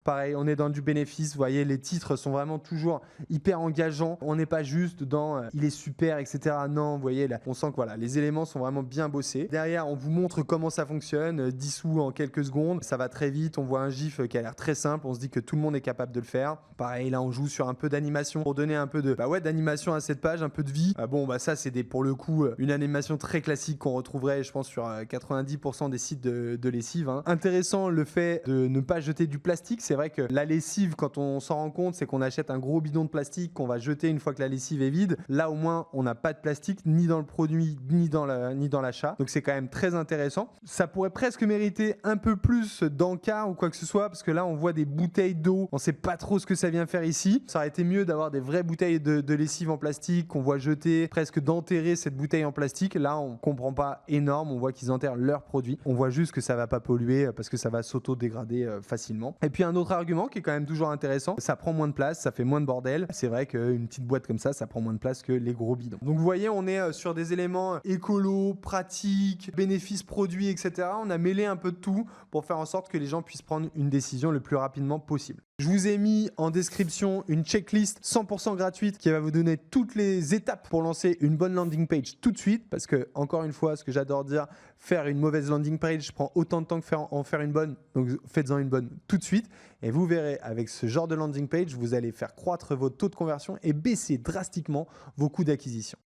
Pareil, on est dans du bénéfice. Vous voyez, les titres sont vraiment toujours hyper engageants. On n'est pas juste dans il est super, etc. Non, vous voyez, là, on sent que voilà, les éléments sont vraiment bien bossés. Derrière, on vous montre comment ça fonctionne, dissout en quelques secondes. Ça va très vite. On voit un GIF qui a l'air très simple. On se dit que tout le monde est capable de le faire. Pareil, là, on joue sur un peu d'animation pour donner un peu de d'animation à cette page, un peu de vie. Ça, c'est pour le coup une animation très classique qu'on retrouverait, je pense, sur 90% des sites de lessive. Intéressant le fait de ne pas jeter du plastique. C'est vrai que la lessive, quand on s'en rend compte, c'est qu'on achète un gros bidon de plastique qu'on va jeter une fois que la lessive est vide. Là, au moins, on n'a pas de plastique ni dans le produit, ni dans l'achat. Donc, c'est quand même très intéressant. Ça pourrait presque mériter un peu plus d'encart ou quoi que ce soit, parce que là, on voit des bouteilles d'eau. On ne sait pas trop ce que ça vient faire ici. Ça aurait été mieux d'avoir des vraies bouteilles de lessive en plastique qu'on voit jeter, presque d'enterrer cette bouteille en plastique. Là, on comprend pas énorme. On voit qu'ils enterrent leurs produits. On voit juste que ça va pas polluer parce que ça va s'auto-dégrader facilement. Et puis un autre argument qui est quand même toujours intéressant, ça prend moins de place, ça fait moins de bordel. C'est vrai qu'une petite boîte comme ça prend moins de place que les gros bidons. Donc vous voyez, on est sur des éléments écolo, pratiques, bénéfices produits, etc. On a mêlé un peu de tout pour faire en sorte que les gens puissent prendre une décision le plus rapidement possible. Je vous ai mis en description une checklist 100% gratuite qui va vous donner toutes les étapes pour lancer une bonne landing page tout de suite. Parce que, encore une fois, ce que j'adore dire, faire une mauvaise landing page prend autant de temps que en faire une bonne. Donc, faites-en une bonne tout de suite. Et vous verrez, avec ce genre de landing page, vous allez faire croître votre taux de conversion et baisser drastiquement vos coûts d'acquisition.